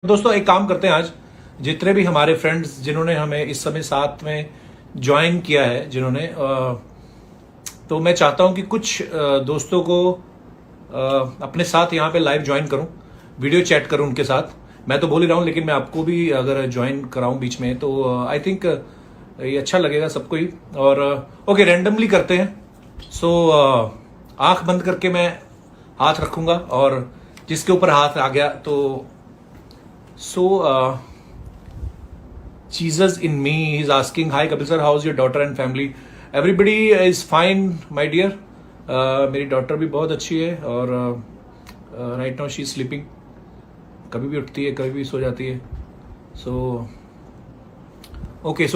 दोस्तों एक काम करते हैं आज। जितने भी हमारे फ्रेंड्स जिन्होंने हमें इस समय साथ में ज्वाइन किया है जिन्होंने तो मैं चाहता हूं कि कुछ दोस्तों को अपने साथ यहां पे लाइव ज्वाइन करूं, वीडियो चैट करूं उनके साथ। मैं तो बोल ही रहा हूं लेकिन मैं आपको भी अगर ज्वाइन कराऊं बीच में तो आई थिंक ये अच्छा लगेगा सबको ही। और ओके, रैंडमली करते हैं। सो आंख बंद करके मैं हाथ रखूंगा और जिसके ऊपर हाथ आ गया तो Jesus in me, he's asking, hi Kapil sir, how's your daughter and family? Everybody is fine, my dear. मेरी डॉटर भी बहुत अच्छी है और right now she is sleeping. कभी भी उठती है, कभी भी सो जाती है। सो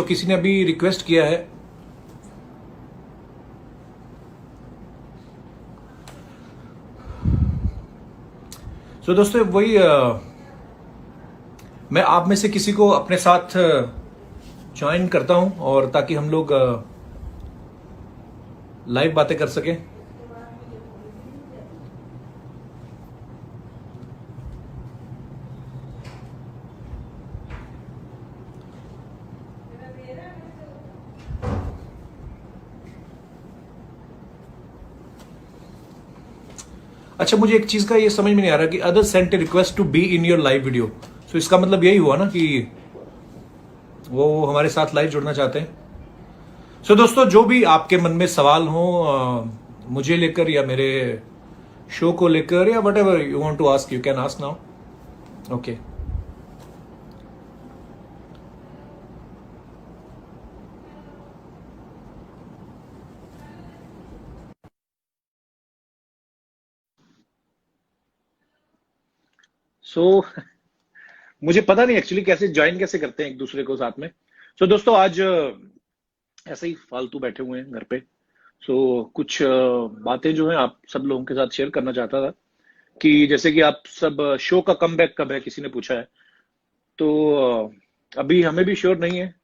किसी ने अभी रिक्वेस्ट किया है। दोस्तों वही मैं आप में से किसी को अपने साथ ज्वाइन करता हूं और ताकि हम लोग लाइव बातें कर सकें। अच्छा, मुझे एक चीज का ये समझ में नहीं आ रहा कि other sent request to be in your live video. तो इसका मतलब यही हुआ ना कि वो हमारे साथ लाइव जुड़ना चाहते हैं। दोस्तों जो भी आपके मन में सवाल हो मुझे लेकर या मेरे शो को लेकर या whatever you want to ask, you can ask now. Okay, मुझे पता नहीं एक्चुअली कैसे ज्वाइन कैसे करते हैं एक दूसरे को साथ में। दोस्तों आज ऐसे ही फालतू बैठे हुए हैं घर पे। कुछ बातें जो है आप सब लोगों के साथ शेयर करना चाहता था कि जैसे कि आप सब शो का कमबैक कब है, किसी ने पूछा है। तो अभी हमें भी श्योर नहीं है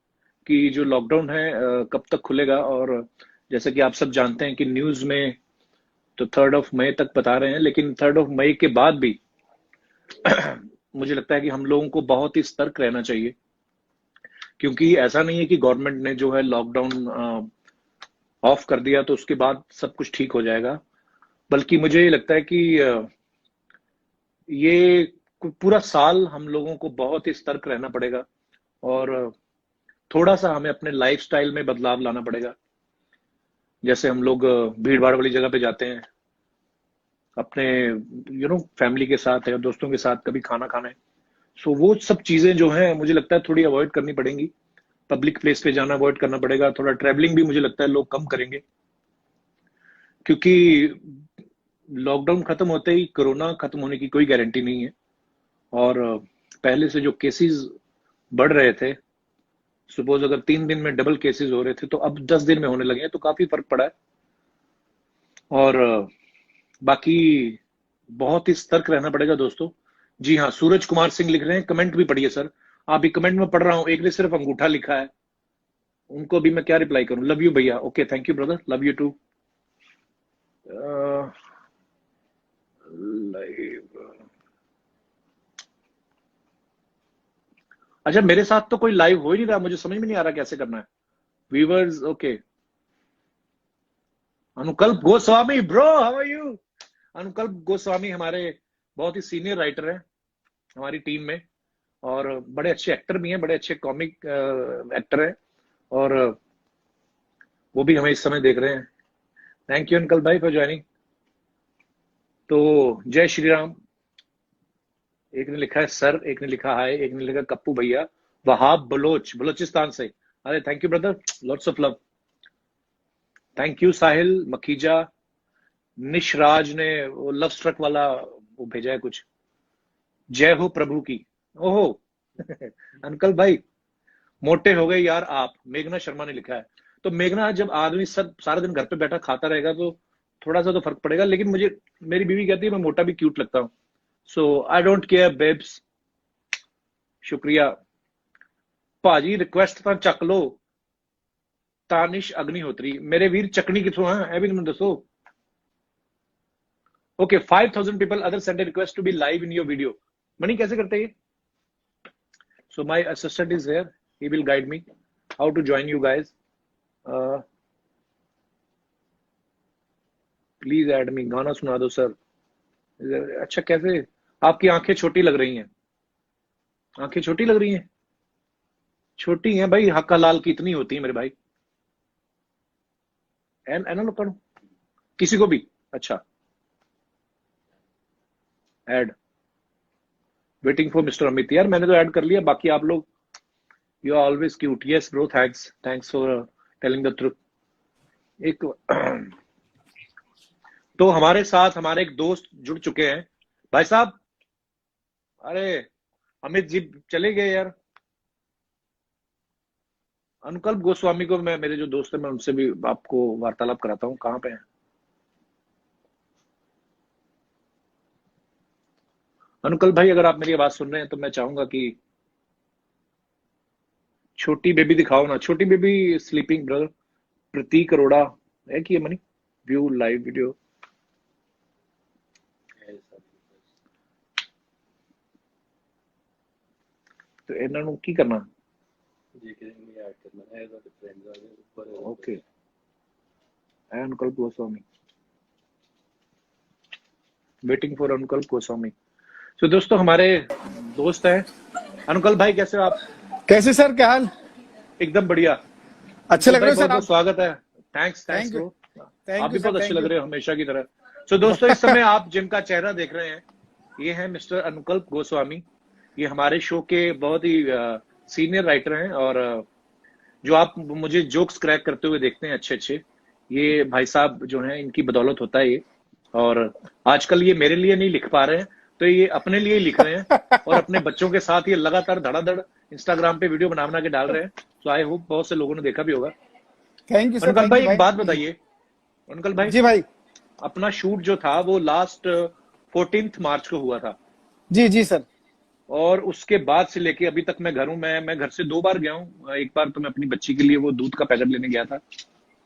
कि जो लॉकडाउन है कब तक खुलेगा। और जैसे कि आप सब जानते हैं कि न्यूज में तो 3 मई तक बता रहे हैं, लेकिन 3 मई के बाद भी मुझे लगता है कि हम लोगों को बहुत ही सतर्क रहना चाहिए, क्योंकि ऐसा नहीं है कि गवर्नमेंट ने जो है लॉकडाउन ऑफ कर दिया तो उसके बाद सब कुछ ठीक हो जाएगा। बल्कि मुझे ये लगता है कि ये पूरा साल हम लोगों को बहुत ही सतर्क रहना पड़ेगा और थोड़ा सा हमें अपने लाइफस्टाइल में बदलाव लाना पड़ेगा। जैसे हम लोग भीड़ भाड़ वाली जगह पे जाते हैं अपने फैमिली के साथ या दोस्तों के साथ कभी खाना खाने, वो सब चीजें जो हैं मुझे लगता है थोड़ी अवॉइड करनी पड़ेंगी। पब्लिक प्लेस पे जाना अवॉइड करना पड़ेगा। थोड़ा ट्रैवलिंग भी मुझे लगता है लोग कम करेंगे, क्योंकि लॉकडाउन खत्म होते ही कोरोना खत्म होने की कोई गारंटी नहीं है। और पहले से जो केसेस बढ़ रहे थे, सपोज अगर 3 दिन में डबल केसेस हो रहे थे तो अब 10 दिन में होने लगे हैं, तो काफी फर्क पड़ा है। और बाकी बहुत ही सतर्क रहना पड़ेगा दोस्तों। जी हाँ, सूरज कुमार सिंह लिख रहे हैं, कमेंट भी पढ़िए सर। आप भी कमेंट में पढ़ रहा हूं, एक ने सिर्फ अंगूठा लिखा है, उनको भी मैं क्या रिप्लाई करूं। लव यू भैया, okay thank you brother, love you too. Live, अच्छा मेरे साथ तो कोई लाइव हो ही नहीं रहा, मुझे समझ में नहीं आ रहा कैसे करना है। Viewers, okay. Anukalp Goswami bro, how are you? Anukalp Goswami हमारे बहुत ही सीनियर राइटर हैं हमारी टीम में, और बड़े अच्छे एक्टर भी हैं, बड़े अच्छे कॉमिक एक्टर हैं, और वो भी हमें इस समय देख रहे हैं। थैंक यू अंकल भाई फॉर ज्वाइनिंग। तो जय श्री राम। एक ने लिखा है सर, एक ने लिखा हाय, एक ने लिखा कप्पू भैया वहाब बलोच, बलोचिस्तान से। अरे thank you brother, lots of love. Thank you Sahil Makhija. Nishraj ने वो लव स्ट्रक वाला वो भेजा है कुछ। जय हो प्रभु की। ओहो अंकल भाई मोटे हो गए यार आप, मेघना शर्मा ने लिखा है। तो मेघना, जब आदमी सब सारा दिन घर पे बैठा खाता रहेगा तो थोड़ा सा तो फर्क पड़ेगा, लेकिन मुझे मेरी बीवी कहती है मैं मोटा भी क्यूट लगता हूँ। सो आई डोंट केयर बेब्स। शुक्रिया भाजी, रिक्वेस्ट ਤਾਂ ਚੱਕ ਲੋ। तानिश अग्निहोत्री, मेरे वीर चकनी किथों है ਇਹ भी ਮੈਨੂੰ ਦੱਸੋ। Okay 5000 people other send request to be live in your video. Money कैसे करते हैं ये? So my assistant is here. He will guide me how to join you guys. Please add me. गाना सुना दो सर. अच्छा कैसे? आपकी आंखें छोटी लग रही हैं. आंखें छोटी लग रही हैं. छोटी हैं भाई. हक्का लाल की इतनी होती है मेरे भाई. एना लो करो. किसी को भी. अच्छा. Add. Waiting for mister Amit. यार मैंने तो ऐड कर लिया. बाकी आप लोग you are always cute. Yes bro. Thanks for telling the truth. एक तो हमारे साथ हमारे एक दोस्त जुड़ चुके हैं भाई साहब. अरे अमित जी चले गए यार. अनुकल्प गोस्वामी को मैं, मेरे जो दोस्त है मैं उनसे भी आपको वार्तालाप कराता हूँ. कहाँ पे है? अनुकल्प भाई अगर आप मेरी आवाज सुन रहे हैं तो मैं चाहूंगा कि छोटी बेबी दिखाओ ना. छोटी बेबी स्लीपिंग ब्रदर. प्रतीक अरोड़ा है कि ये मनी व्यू लाइव वीडियो. तो ਇਹਨਾਂ ਨੂੰ ਕੀ ਕਰਨਾ? Okay. Anukalp Goswami. Waiting for अनुकल्प गोस्वामी. तो दोस्तों हमारे दोस्त हैं. अनुकल्प भाई कैसे हो आप? कैसे सर, क्या हाल? एकदम बढ़िया. अच्छे लग रहे हो सर आप. स्वागत है. Thanks bro. आप भी बहुत अच्छे लग रहे हो हमेशा की तरह. तो दोस्तों इस समय आप जिनका चेहरा देख रहे हैं ये है मिस्टर अनुकल्प गोस्वामी. ये हमारे शो के बहुत ही सीनियर राइटर हैं और जो आप मुझे जोक्स क्रैक करते हुए देखते हैं अच्छे अच्छे, ये भाई साहब जो हैं इनकी बदौलत होता है ये. और आजकल ये मेरे लिए नहीं लिख पा रहे हैं तो ये अपने लिए ही लिख रहे हैं और अपने बच्चों के साथ ये लगातार धड़ाधड़ इंस्टाग्राम पे वीडियो बना के डाल रहे हैं. तो आई होप बहुत से लोगों ने देखा भी होगा. Thank you sir. अनुकल्प भाई एक बात बताइए. अनुकल्प भाई जी भाई. अपना शूट जो था वो लास्ट 14 मार्च को हुआ था. जी जी सर. और उसके बाद से लेके अभी तक मैं घर हूं. मैं घर से 2 बार गया हूं. एक बार तो मैं अपनी बच्ची के लिए वो दूध का पैकेट लेने गया था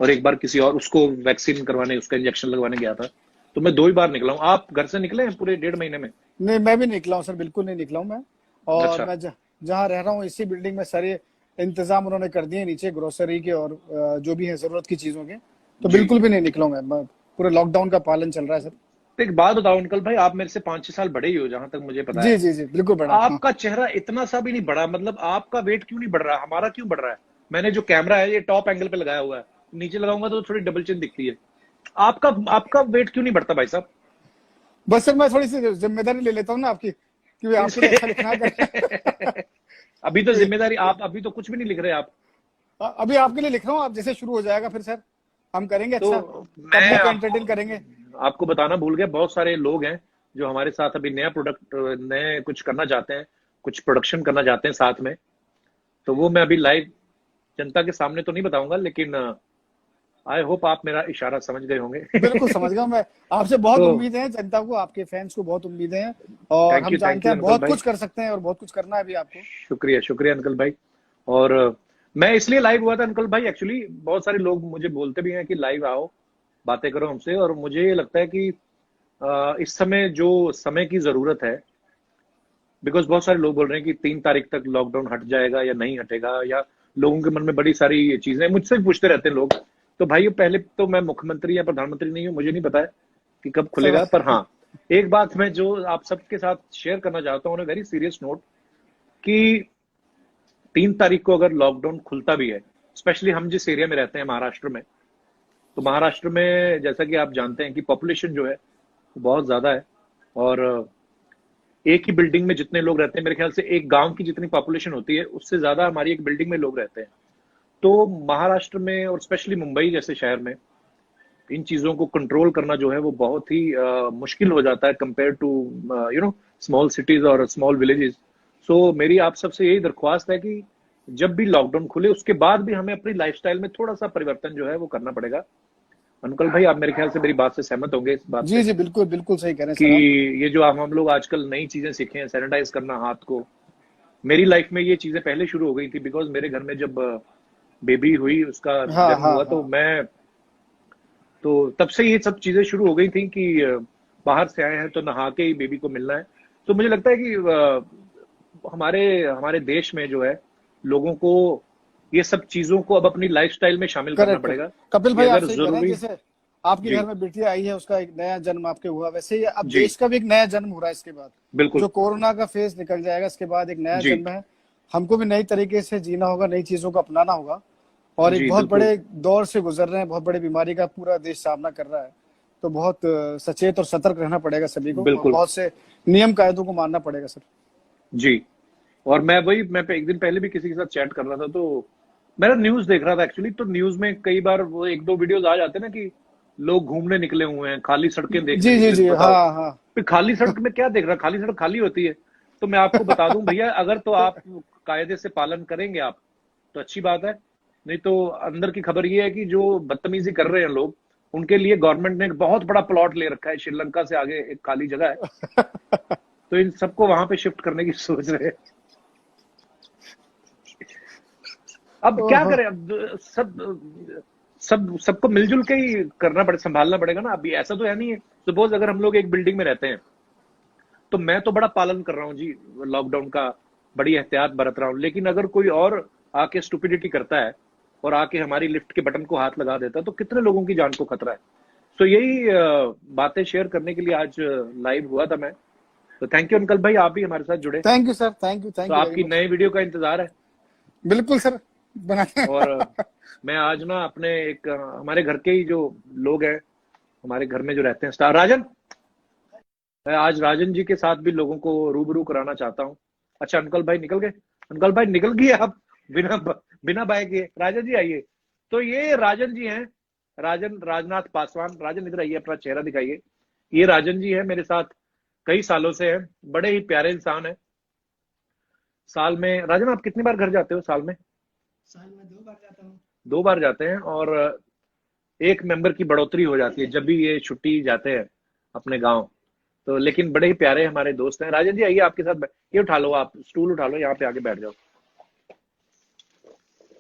और एक बार किसी और उसको वैक्सीन करवाने, उसका इंजेक्शन लगवाने गया था. तो मैं 2 ही बार निकला हूं. आप घर से निकले हैं पूरे 1.5 महीने में? नहीं, मैं भी निकला हूँ सर. बिल्कुल नहीं निकला हूँ मैं. और अच्छा. मैं जहाँ रह रहा हूँ इसी बिल्डिंग में सारे इंतजाम उन्होंने कर दिए नीचे, ग्रोसरी के और जो भी है जरूरत की चीजों के. तो बिल्कुल भी नहीं निकला हूँ मैं. पूरे लॉकडाउन का पालन चल रहा है सर. तो एक बात बताओ अनुकल्प भाई, आप मेरे से 5-6 साल बड़े ही हो जहां तक मुझे पता है. जी जी जी बिल्कुल बड़ा. आपका चेहरा इतना सा भी नहीं बढ़ा. मतलब आपका वेट क्यों नहीं बढ़ रहा? हमारा क्यों बढ़ रहा है? मैंने जो कैमरा है ये टॉप एंगल पे लगाया हुआ है. नीचे लगाऊंगा तो थोड़ी डबल चिन दिखती है. आपका वेट क्यों नहीं बढ़ता भाई साहब? बस सर मैं थोड़ी सी जिम्मेदारी ले लेता हूँ ना आपकी, क्योंकि आपके लिए अच्छा लिखना है. अभी तो जिम्मेदारी आप, अभी तो कुछ भी नहीं लिख रहे आप. अभी आपके लिए लिख रहा हूँ. आप जैसे शुरू हो जाएगा फिर सर हम करेंगे. अच्छा तो मैं एंटरटेन करेंगे. आपको बताना भूल गया, बहुत सारे लोग हैं जो हमारे साथ अभी नया प्रोडक्ट, नए कुछ करना चाहते हैं, कुछ प्रोडक्शन करना चाहते हैं साथ में. तो वो मैं अभी लाइव जनता के सामने तो नहीं बताऊंगा, लेकिन आई होप आप मेरा इशारा समझ गए होंगे. बिल्कुल समझ गया मैं. आपसे बहुत तो उम्मीदें हैं. जनता को, आपके फैंस को बहुत उम्मीदें हैं और हम जानते हैं बहुत कुछ कर सकते हैं और बहुत कुछ करना है अभी आपको. शुक्रिया शुक्रिया अंकल भाई. और मैं इसलिए लाइव हुआ था अंकल भाई, एक्चुअली बहुत सारे लोग मुझे बोलते भी हैं कि लाइव आओ, बातें करो हमसे. और मुझे ये लगता है कि इस समय जो समय की जरूरत है, बिकॉज बहुत सारे लोग बोल रहे हैं कि 3 तारीख तक लॉकडाउन हट जाएगा या नहीं हटेगा, या लोगों के मन में बड़ी सारी चीजें मुझसे भी पूछते रहते हैं लोग. तो भाई पहले तो मैं मुख्यमंत्री या प्रधानमंत्री नहीं हूँ, मुझे नहीं पता है कि कब खुलेगा. पर हाँ, एक बात मैं जो आप सबके साथ शेयर करना चाहता हूँ, वेरी सीरियस नोट, कि 3 तारीख को अगर लॉकडाउन खुलता भी है, स्पेशली हम जिस एरिया में रहते हैं महाराष्ट्र में, तो महाराष्ट्र में जैसा कि आप जानते हैं कि पॉपुलेशन जो है बहुत ज्यादा है. और एक ही बिल्डिंग में जितने लोग रहते हैं, मेरे ख्याल से एक गांव की जितनी पॉपुलेशन होती है उससे ज्यादा हमारी एक बिल्डिंग में लोग रहते हैं. तो महाराष्ट्र में और स्पेशली मुंबई जैसे शहर में इन चीजों को कंट्रोल करना जो है वो बहुत ही मुश्किल हो जाता है कंपेयर टू स्मॉल सिटीज और स्मॉल विलेजेस. सो मेरी आप सबसे यही दरख्वास्त है कि जब भी लॉकडाउन खुले उसके बाद भी हमें अपनी लाइफस्टाइल में थोड़ा सा परिवर्तन जो है वो करना पड़ेगा. अंकल भाई आप मेरे ख्याल से मेरी बात से सहमत होंगे इस बात जी जी बिल्कुल बिल्कुल सही कह रहे हैं कि ये जो हम लोग आजकल नई चीजें सीखे हैं, सैनिटाइज करना हाथ को. मेरी लाइफ में ये चीजें पहले शुरू हो गई थी, बिकॉज मेरे घर में जब बेबी हुई, उसका जन्म हुआ, तो मैं तो तब से ये सब चीजें शुरू हो गई थी कि बाहर से आए हैं तो नहा के ही बेबी को मिलना है. तो मुझे लगता है कि हमारे हमारे देश में जो है लोगों को ये सब चीजों को अब अपनी लाइफस्टाइल में शामिल करना करेक्ट। पड़ेगा कपिल कि भाई, आप अगर सही कह रहे हैं। जरूरी। जैसे आपके जी घर में बेटी आई है, उसका एक नया जन्म आपके हुआ, वैसे ही अब जी देश का भी एक नया जन्म हो रहा है इसके बाद। बिल्कुल। जो कोरोना का फेज निकल जाएगा, इसके बाद एक नया जी जन्म है। हमको भी नई तरीके से जीना होगा, नई चीजों को अपनाना होगा। और एक जी बहुत बिल्कुल बड़े दौर से गुजर रहे हैं, बहुत बड़ी बीमारी का पूरा देश सामना कर रहा है। तो बहुत सचेत और सतर्क रहना पड़ेगा सभी को, और बिल्कुल। बहुत से नियम कायदों को मानना पड़ेगा सर। जी। और मैं एक दिन पहले भी किसी के साथ चैट कर रहा था, तो मेरा न्यूज देख रहा था एक्चुअली। तो न्यूज में कई बार वो एक दो वीडियोस आ जाते हैं ना कि लोग घूमने निकले हुए हैं, खाली सड़कें देखने जी जी निकले, तो जी, बताओ हाँ हाँ। फिर खाली सड़क में क्या देख रहा, खाली सड़क खाली होती है। तो मैं आपको बता दूं भैया, अगर तो आप कायदे से पालन करेंगे आप, तो अच्छी बात है। नहीं तो अंदर की खबर ये है कि जो बदतमीजी कर रहे हैं लोग, उनके लिए गवर्नमेंट ने एक बहुत बड़ा प्लॉट ले रखा है, श्रीलंका से आगे एक खाली जगह है, तो इन सबको वहां पे शिफ्ट करने की सोच रहे हैं। अब क्या ओहो। करें, अब सबको मिलजुल के ही करना पड़े, संभालना पड़ेगा ना। अभी ऐसा तो है नहीं है, सपोज अगर हम लोग एक बिल्डिंग में रहते हैं, तो मैं तो बड़ा पालन कर रहा हूँ जी लॉकडाउन का, बड़ी एहतियात बरत रहा हूँ। लेकिन अगर कोई और आके स्टुपिडिटी करता है और आके हमारी लिफ्ट के बटन को हाथ लगा देता है, तो कितने लोगों की जान को खतरा है। तो यही बातें शेयर करने के लिए आज लाइव हुआ था मैं। तो थैंक यू अंकल भाई, आप भी हमारे साथ जुड़े। थैंक यू सर, तो थैंक यू वेरी आपकी मच। नए वीडियो का इंतजार है। बिल्कुल सर, बनाए। और मैं आज ना अपने एक हमारे घर के ही जो लोग हैं, हमारे घर में जो रहते हैं, स्टार राजन, मैं आज राजन जी के साथ भी लोगों को रूबरू कराना चाहता हूँ। अच्छा अंकल भाई निकल गए, अंकल भाई निकल गए आप, बिना बिना बाय किए। राजन जी आइए। तो ये राजन जी हैं, राजन राजनाथ पासवान। राजन इधर आइए, अपना चेहरा दिखाइए। ये राजन जी है, मेरे साथ कई सालों से हैं, बड़े ही प्यारे इंसान है। साल में राजन आप कितनी बार घर जाते हो साल में? साल में 2 बार जाता हूँ। 2 बार जाते हैं, और एक मेंबर की बढ़ोतरी हो जाती है जब भी ये छुट्टी जाते हैं अपने गांव। तो लेकिन बड़े ही प्यारे हमारे दोस्त हैं। राजन जी आइए, आपके साथ ये उठा लो, आप स्टूल उठा लो, यहाँ पे आके बैठ जाओ।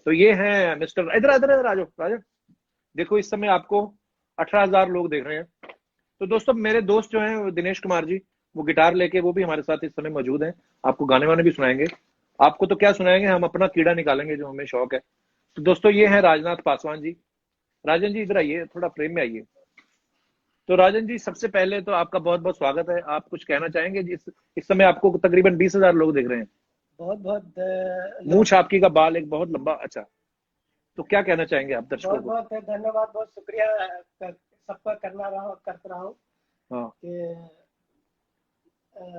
तो ये हैं मिस्टर, इधर इधर इधर आ जाओ राजन। देखो इस समय आपको 18,000 लोग देख रहे हैं। तो दोस्तों मेरे दोस्त जो हैं वो दिनेश कुमार जी, वो गिटार लेके वो भी हमारे साथ इस समय मौजूद हैं। आपको गाने वाने भी सुनाएंगे। आपको तो क्या सुनाएंगे, हम अपना कीड़ा निकालेंगे जो हमें शौक है। तो दोस्तों ये हैं राजनाथ पासवान जी। राजन जी इधर आइए, थोड़ा फ्रेम में आइए। तो राजन जी सबसे पहले तो आपका बहुत बहुत स्वागत है। आप कुछ कहना चाहेंगे? इस समय आपको तकरीबन 20,000 लोग देख रहे हैं। बहुत बहुत मूछ लोग। आपकी का बाल एक बहुत लंबा, अच्छा। तो क्या कहना चाहेंगे आप दर्शकों बहुत को? बहुत धन्यवाद, बहुत शुक्रिया सबका करता रहा हूँ हाँ। कि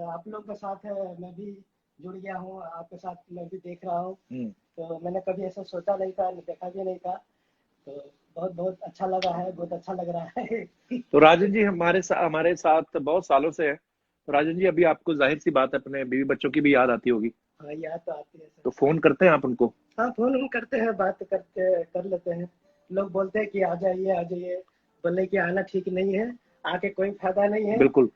आप लोग के साथ मैं भी जुड़ गया हूँ, आपके साथ मैं भी देख रहा हूँ। तो मैंने कभी ऐसा सोचा नहीं था, देखा भी नहीं था। तो बहुत बहुत अच्छा लगा है, बहुत अच्छा लग रहा है। तो राजन जी हमारे साथ बहुत सालों से है। तो राजन जी अभी आपको जाहिर सी बात है अपने बीवी बच्चों की भी याद आती होगी। हाँ, याद तो आती है तो सर। फोन करते हैं आप उनको? हाँ, फोन हम करते हैं, बात करते कर लेते हैं। लोग बोलते हैं कि आ जाइए आ जाइए, बोले कि आना ठीक नहीं है, आके कोई फायदा नहीं है। बिल्कुल।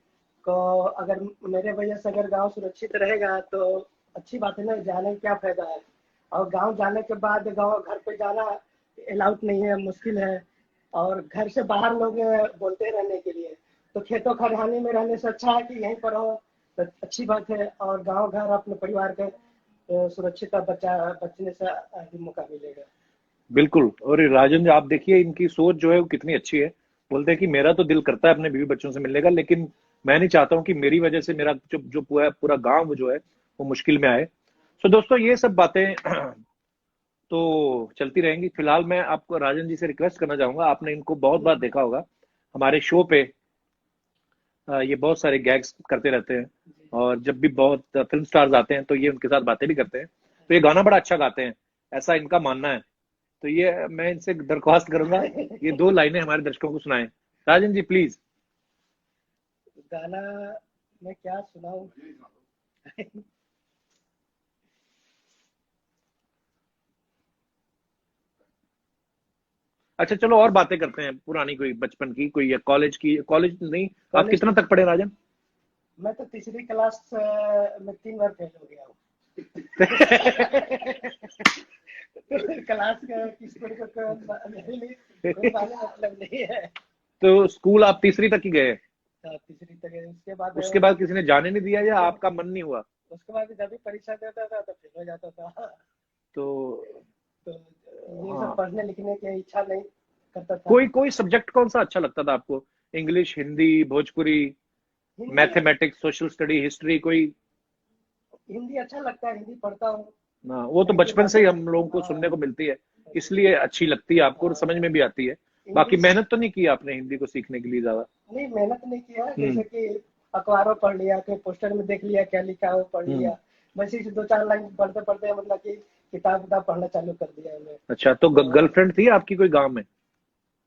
तो अगर मेरे वजह से अगर गांव सुरक्षित रहेगा तो अच्छी बात है ना, जाने का क्या फायदा है। और गांव जाने के बाद गांव घर पे जाना अलाउड नहीं है, मुश्किल है। और घर से बाहर लोग बोलते हैं रहने के लिए। तो खेतों खलिहानी में रहने से अच्छा है कि यहीं पर हो, तो अच्छी बात है। और गांव घर अपने परिवार के सुरक्षित बचने से आगे मौका मिलेगा। बिल्कुल। और ये राजन जी आप देखिए, इनकी सोच जो है वो कितनी अच्छी है। बोलते हैं कि मेरा तो दिल करता है अपने बीवी बच्चों से मिलने का, लेकिन मैं नहीं चाहता हूँ कि मेरी वजह से मेरा जो जो पूरा पूरा गांव जो है वो मुश्किल में आए। तो दोस्तों ये सब बातें तो चलती रहेंगी। फिलहाल मैं आपको राजन जी से रिक्वेस्ट करना चाहूंगा, आपने इनको बहुत बार देखा होगा हमारे शो पे। ये बहुत सारे गैग्स करते रहते हैं, और जब भी बहुत फिल्म स्टार्स आते हैं तो ये उनके साथ बातें भी करते हैं। तो ये गाना बड़ा अच्छा गाते हैं, ऐसा इनका मानना है। तो ये मैं इनसे दरख्वास्त करूंगा, ये 2 लाइनें हमारे दर्शकों को सुनाएं। राजन जी प्लीज। गाना मैं क्या सुनाऊं? अच्छा चलो और बातें करते हैं पुरानी, कोई बचपन की, कोई या कॉलेज की। कॉलेज नहीं, आप कॉलेज कितना की। तक पढ़े राजन? मैं तो तीसरी क्लास में 3 बार फेल हो गया हूँ। क्लास का किसी को कोई माने मतलब नहीं है। तो स्कूल आप तीसरी तक ही गए? तीसरी तक है, उसके बाद उसके बाद किसी ने जाने नहीं दिया या आपका मन नहीं हुआ? उसके बाद जब भी परीक्षा देता था तो फेल हो जाता था। तो तो ये हाँ, सब पढ़ने लिखने की इच्छा नहीं करता था। कोई कोई सब्जेक्ट कौन सा अच्छा लगता था आपको? English, Hindi, Bhojpuri, Hindi mathematics, social study, history, कोई? हिंदी अच्छा लगता है, हिंदी पढ़ता हूँ। हाँ, वो तो हिंदी बचपन से ही भाषा, हम लोगों को सुनने हाँ, को मिलती है, इसलिए अच्छी लगती है आपको और समझ में भी आती है। बाकी इंग्लिश मेहनत तो नहीं की आपने हिंदी को सीखने के लिए ज्यादा? नहीं, मेहनत नहीं किया। हम्म। जैसे कि अखबारों पढ़ लिया, फिर पोस्टर में देख लिया क्या लिखा है वो पढ़ हम्म। लिया, बस इसी 2-4 लाइन पढ़ते पढ़ते मतलब कि किताब पढ़ना चालू कर दिया हमने। अच्छा, तो तो गर्लफ्रेंड थी आपकी कोई गांव में?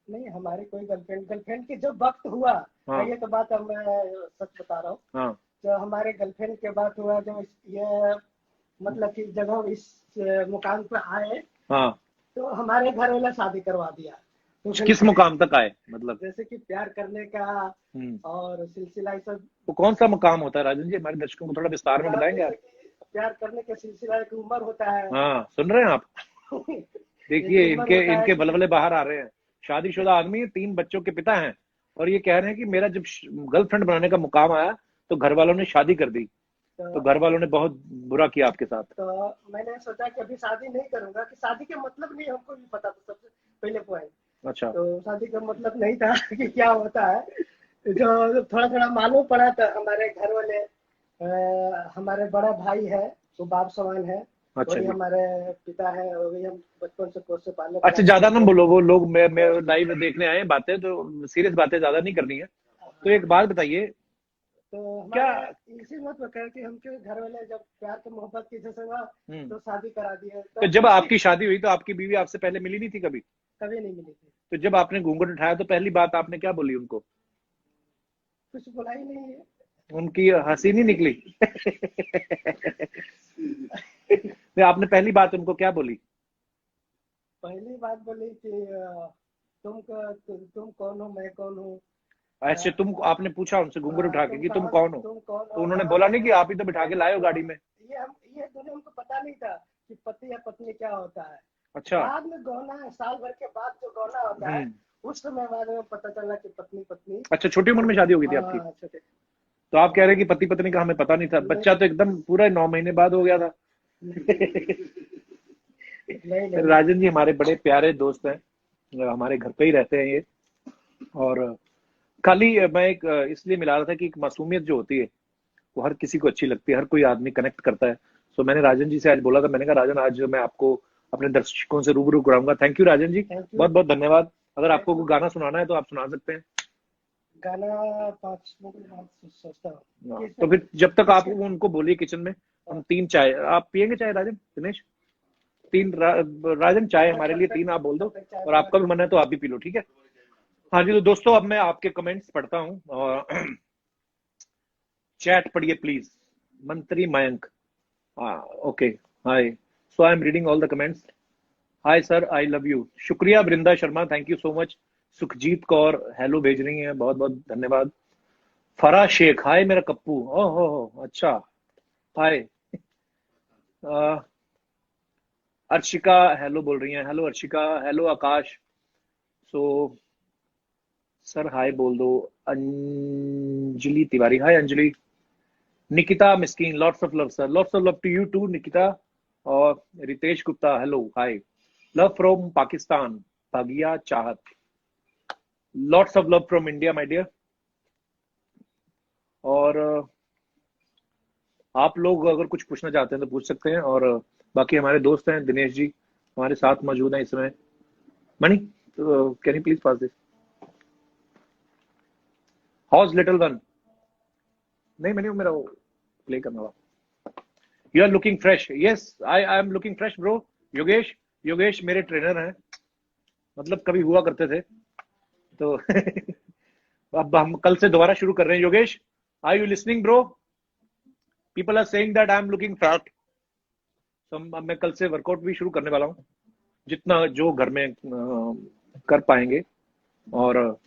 नहीं, हमारी कोई गर्लफ्रेंड गर्लफ्रेंड की जब वक्त हुआ, हाँ। ये तो बात अब मैं सच बता रहा हूँ। हाँ। जो हमारे गर्लफ्रेंड के बात हुआ, जो ये मतलब कि जब हम इस मुकाम पे आए, हाँ, तो हमारे घर वाला शादी करवा दिया। तो फिर किस मुकाम तक आए मतलब? जैसे कि प्यार करने का हम्म। और सिलसिला ये सब। तो कौन सा मुकाम होता है राजन जी, हमारे दर्शकों को थोड़ा विस्तार में बताएंगे जैसे आप? कि प्यार करने का सिलसिला एक उम्र होता है। हाँ, सुन रहे हैं आप? एक देखिए, उम्र इनके होता है इनके कि बलबले बाहर आ रहे हैं। शादीशुदा आदमी है, 3 बच्चों के पिता हैं, और ये कह रहे हैं कि मेरा जब गर्लफ्रेंड बनाने का मुकाम आया तो घर वालों ने शादी कर दी। तो तो, घर वालों ने बहुत बुरा किया आपके साथ। तो मैंने सोचा कि अभी शादी नहीं करूंगा, कि शादी के मतलब नहीं हमको भी पता था सबसे पहले पॉइंट। अच्छा। तो शादी का मतलब नहीं था कि क्या होता है। जो थोड़ा थोड़ा मालूम पड़ा था, हमारे घर वाले हमारे बड़ा भाई है, वो बाप समान है, अच्छा वही जी। हमारे पिता है, वही हम बचपन से पोस से पाले अच्छा, पढ़ाते ज्यादा ना थे। बोलो, वो लोग मैं लाइव देखने आए हैं, बातें तो सीरियस बातें ज्यादा नहीं करनी है। तो एक बात बताइए, तो क्या? हमारे इसी मत पर कहे कि हमके घर वाले जब प्यार के मोहब्बत की जैसे हुआ, हम्म। तो शादी करा दिए, तो तो जब खुशी आपकी शादी हुई तो आपकी बीवी आपसे पहले मिली नहीं थी कभी? कभी नहीं मिली थी। तो जब आपने घूंघट उठाया तो पहली बात आपने क्या बोली उनको? कुछ बोला ही नहीं है। उनकी हंसी नहीं निकली? तो आपने पहली बात उनको क्या बोली? पहली बात बोली कि तुम कौन हो, मैं कौन हूँ। ऐसे तुम, आपने पूछा उनसे घूंघट उठा के तुम कि तुम कहाँ, कौन हो? तुम कौन तो हो, उन्होंने कहाँ बोला से नहीं कि हो। आप ही तो बिठा के लाए हो गाड़ी में? ये दोनों हमको पता नहीं था कि पति या पत्नी क्या होता है। अच्छा। बाद में गौना है, साल भर के बाद जो गौना होता है, हम्म। उस समय बाद में पता चला कि पत्नी पत्नी। अच्छा, छोटी उम्र में शादी हो गई थी आपकी? हाँ, छोटे। तो आप कह रहे हैं कि पति पत्नी का हमें पता नहीं था, नहीं बच्चा तो एकदम पूरा 9 महीने बाद हो गया था। नहीं नहीं। राजन जी हमारे बड़े प्यारे दोस्त हैं, हमारे घर पे ही रहते हैं ये। और खाली मैं एक इसलिए मिला रहा था कि एक मासूमियत जो होती है वो हर किसी को अच्छी लगती है, हर कोई आदमी कनेक्ट करता है। सो मैंने राजन जी से आज बोला था, मैंने कहा राजन आज मैं आपको अपने दर्शकों से रूबरू कराऊंगा। Thank you Rajan ji, thank you. बहुत बहुत धन्यवाद। अगर आपको कोई गाना सुनाना है तो आप सुना सकते हैं। गाना 5 मिनट बाद सोचता हूँ हाँ, किस तो फिर जब तक आप किसके। उनको बोलिए किचन में, हम 3 चाय, आप पियेंगे चाय राजन, दिनेश? 3 राजन चाय हमारे लिए 3 आप बोल तब दो, तक चाय और बना आपका भी के। मन है तो आप भी पी लो, ठीक है? हाँ जी, तो दोस्तों अब मैं आपके कमेंट्स पढ़ता हूँ, और चैट पढ़िए please. Mantri Mayank, okay, hi, so I am reading all the comments. Hi sir, I love you, शुक्रिया Vrinda Sharma, thank you so much. Sukhjeet Kaur hello भेज रही हैं, बहुत बहुत धन्यवाद। फरा शेख, हाय मेरा कप्पू, ओह हो अच्छा, हाय। अर्शिका हेलो बोल रही हैं, hello Arshika, hello Akash. So sir hi बोल दो। Anjali Tiwari, hi Anjali. Nikita Miskeen, lots of love sir, lots of love to you too Nikita. और Ritesh Gupta, hello hi, love from Pakistan, Bhagiya Chahat, lots of love from India my dear. और आप लोग अगर कुछ पूछना चाहते हैं तो पूछ सकते हैं, और बाकी हमारे दोस्त हैं दिनेश जी हमारे साथ मौजूद हैं इस समय। Mani, can you please pass this? How's little one, नहीं मैंने मेरा प्ले करना होगा। You are looking fresh, yes I am looking fresh bro. Yogesh, Yogesh मेरे ट्रेनर हैं, मतलब कभी हुआ करते थे, तो अब हम कल से दोबारा शुरू कर रहे हैं। Yogesh, are you listening bro? People are saying that I am looking fat. तो मैं कल से वर्कआउट भी शुरू करने वाला हूँ, जितना जो घर में कर पाएंगे। और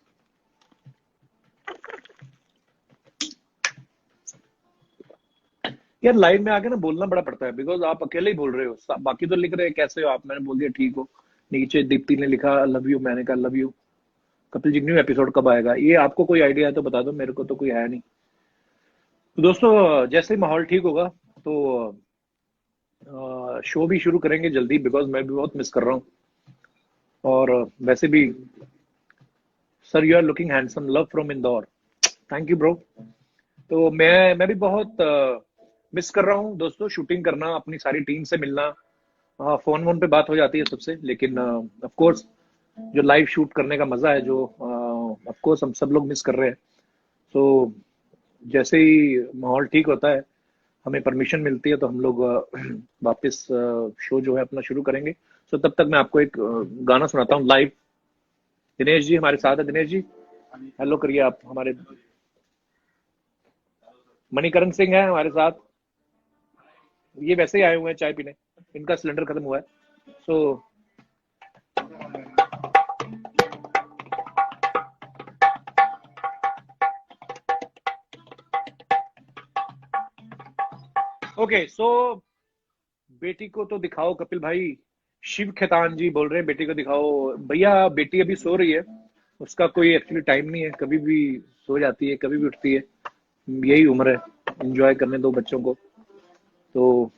यार लाइव में आके ना बोलना बड़ा पड़ता है, बिकॉज आप अकेले ही बोल रहे हो, बाकी तो लिख रहे हैं कैसे हो आप, मैंने बोल दिया ठीक हो। नीचे दीप्ति ने लिखा लव यू, मैंने कहा love you. Kapil ji new episode कब आएगा? ये आपको कोई आइडिया है तो बता दो, मेरे को तो कोई है नहीं। तो दोस्तों जैसे ही माहौल ठीक होगा तो शो भी शुरू करेंगे जल्दी, बिकॉज मैं भी बहुत मिस कर रहा हूँ। और वैसे भी sir you are looking handsome, love from Indore, thank you bro. तो मैं भी बहुत मिस कर रहा हूँ दोस्तों, शूटिंग करना, अपनी सारी टीम से मिलना। फोन वोन पे बात हो जाती है सबसे, लेकिन ऑफ कोर्स जो लाइव शूट करने का मजा है, जो ऑफ कोर्स हम सब लोग मिस कर रहे हैं। तो जैसे ही माहौल ठीक होता है, हमें परमिशन मिलती है, तो हम लोग वापस शो जो है अपना शुरू करेंगे। सो तब तक मैं आपको एक गाना सुनाता हूँ लाइव। दिनेश जी हमारे साथ है, दिनेश जी हेलो करिए आप हमारे। मणिकरण सिंह है हमारे साथ, ये वैसे ही आए हुए हैं चाय पीने, इनका सिलेंडर खत्म हुआ है। सो ओके, सो बेटी को तो दिखाओ कपिल भाई, शिव खेतान जी बोल रहे हैं बेटी को दिखाओ। भैया बेटी अभी सो रही है, उसका कोई एक्चुअली टाइम नहीं है, कभी भी सो जाती है कभी भी उठती है, यही उम्र है, एंजॉय करने दो बच्चों को। तो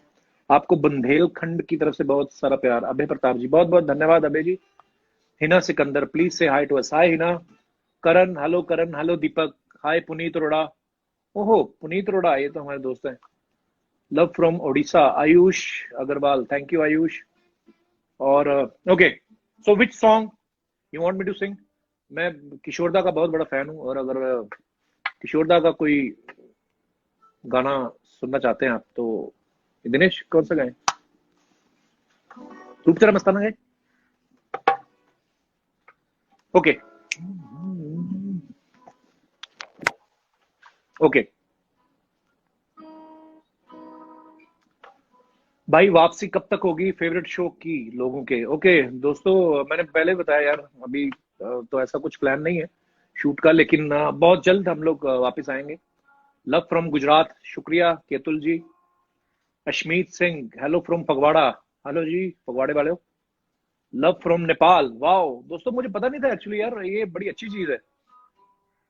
आपको बुंदेलखंड की तरफ से बहुत सारा प्यार। अभय प्रताप जी बहुत बहुत धन्यवाद अभय जी। हिना सिकंदर प्लीज से hi to us. Hi Hina. Karan hello, Karan hello, Deepak hi, Puneet Arora, ओहो पुनीत अरोड़ा ये तो हमारे दोस्त हैं। Love from Odisha, Ayush Agarwal, thank you Ayush. और okay, so which song you want me to sing? मैं किशोरदा का बहुत बड़ा फैन हूँ, और अगर किशोरदा का कोई गाना सुनना चाहते हैं आप तो दिनेश कौन सा गाएं? रूप तेरा मस्ताना है। ओके ओके भाई, वापसी कब तक होगी फेवरेट शो की लोगों के? ओके दोस्तों, मैंने पहले बताया यार, अभी तो ऐसा कुछ प्लान नहीं है शूट का, लेकिन बहुत जल्द हम लोग वापस आएंगे। लव फ्रॉम गुजरात, शुक्रिया Ketul ji. Ashmeet Singh hello from Phagwara, hello जी फगवाड़े वाले हो। लव फ्रॉम नेपाल, वाओ दोस्तों मुझे पता नहीं था एक्चुअली यार, ये बड़ी अच्छी चीज है।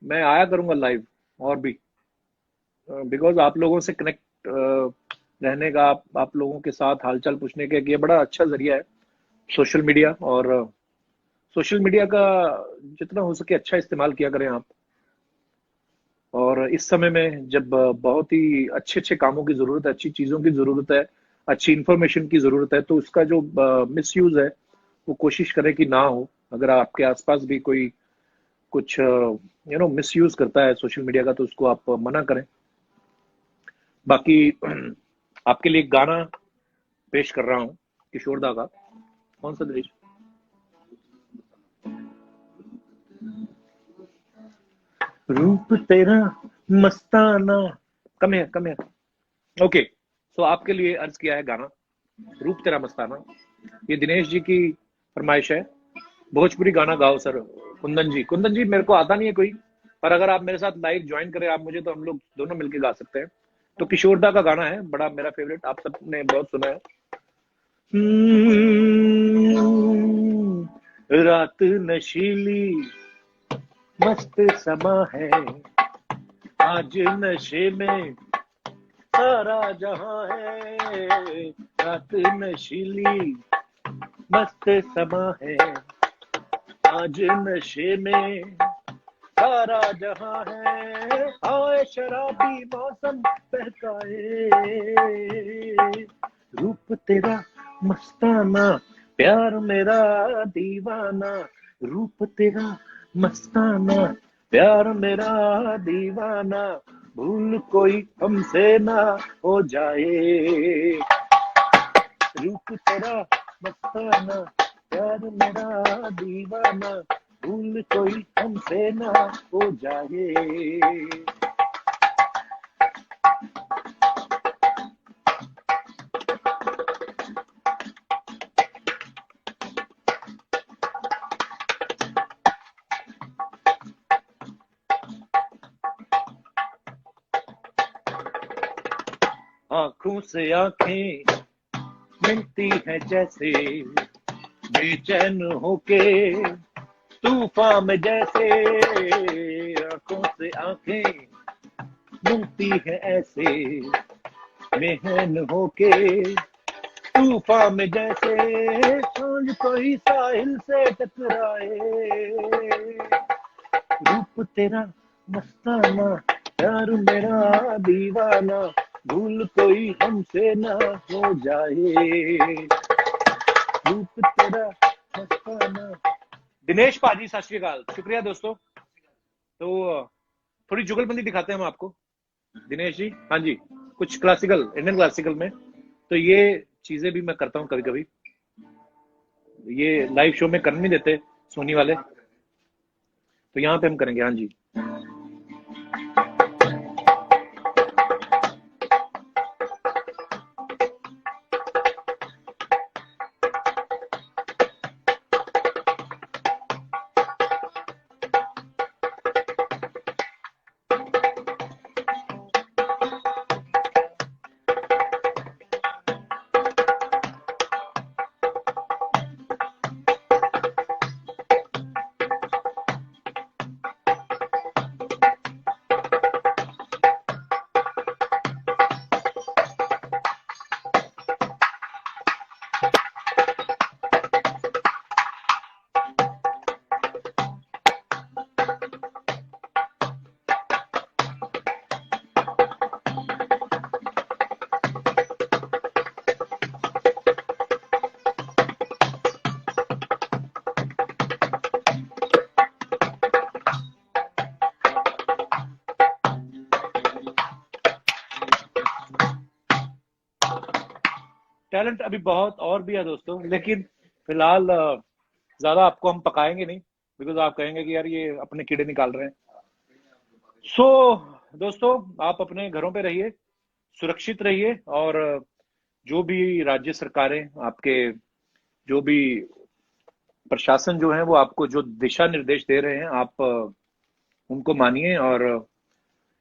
मैं आया करूंगा लाइव और भी, बिकॉज आप लोगों से कनेक्ट रहने का, आप लोगों के साथ हालचाल पूछने का ये बड़ा अच्छा जरिया है सोशल मीडिया। और सोशल मीडिया का जितना हो सके अच्छा इस्तेमाल किया करें आप। और इस समय में जब बहुत ही अच्छे अच्छे कामों की जरूरत है, अच्छी चीजों की जरूरत है, अच्छी इंफॉर्मेशन की जरूरत है, तो उसका जो मिस यूज है वो कोशिश करें कि ना हो। अगर आपके आसपास भी कोई कुछ मिस यूज करता है सोशल मीडिया का, तो उसको आप मना करें। बाकी आपके लिए एक गाना पेश कर रहा हूँ किशोरदा का। कौन सा दृश्य? रूप तेरा मस्ताना, कम है कम है। ओके, सो आपके लिए अर्ज किया है गाना रूप तेरा मस्ताना, ये दिनेश जी की फरमाइश है। भोजपुरी गाना गाओ सर। कुंदन जी, कुंदन जी मेरे को आता नहीं है कोई, पर अगर आप मेरे साथ लाइव ज्वाइन करें आप मुझे, तो हम लोग दोनों मिलके गा सकते हैं। तो किशोरदा का गाना है, बड़ा मेरा फेवरेट, आप सबने बहुत सुना है। रात नशीली मस्त समा है, आज नशे में सारा जहां है। रात नशीली मस्त समा है, आज नशे में सारा जहां है। आए शराबी मौसम बहकाए, रूप तेरा मस्ताना, प्यार मेरा दीवाना। रूप तेरा मस्ताना, प्यार मेरा दीवाना, भूल कोई हमसे ना हो जाए। रूप तेरा मस्ताना, प्यार मेरा दीवाना, भूल कोई हमसे ना हो जाए। आंखों से आंखें मिलती है जैसे, बेचैन होके तूफान में जैसे। आंखों से आंखें मिलती है ऐसे, मेहन होके तूफान में जैसे सांझ कोई साहिल से टकराए, रूप तेरा मस्ताना, प्यार मेरा दीवाना, भूल कोई हमसे ना हो जाए, रूप तेरा मस्ताना। दिनेश पाजी सत श्री अकाल, शुक्रिया दोस्तों। तो थोड़ी जुगलबंदी दिखाते हैं हम आपको, दिनेश जी। हाँ जी, कुछ क्लासिकल, इंडियन क्लासिकल में तो ये चीजें भी मैं करता हूँ कभी कभी, ये लाइव शो में करने नहीं देते सोनी वाले, तो यहाँ पे हम करेंगे। हाँ जी, टैलेंट अभी बहुत और भी है दोस्तों, लेकिन फिलहाल ज्यादा आपको हम पकाएंगे नहीं, बिकॉज आप कहेंगे कि यार ये अपने कीड़े निकाल रहे हैं। सो दोस्तों, आप अपने घरों पे रहिए, सुरक्षित रहिए, और जो भी राज्य सरकारें आपके, जो भी प्रशासन जो है वो आपको जो दिशा निर्देश दे रहे हैं, आप उनको मानिए, और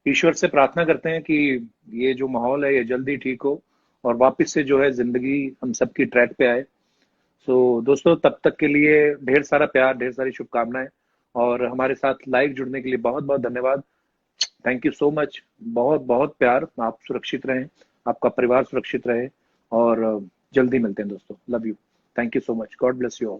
ईश्वर से प्रार्थना करते हैं कि ये जो माहौल है ये जल्दी ठीक हो और वापस से जो है जिंदगी हम सबकी ट्रैक पे आए। सो दोस्तों, तब तक के लिए ढेर सारा प्यार, ढेर सारी शुभकामनाएं, और हमारे साथ लाइव जुड़ने के लिए बहुत बहुत धन्यवाद। थैंक यू सो मच, बहुत बहुत प्यार। आप सुरक्षित रहें, आपका परिवार सुरक्षित रहे, और जल्दी मिलते हैं दोस्तों। Love you, thank you so much, God bless you all.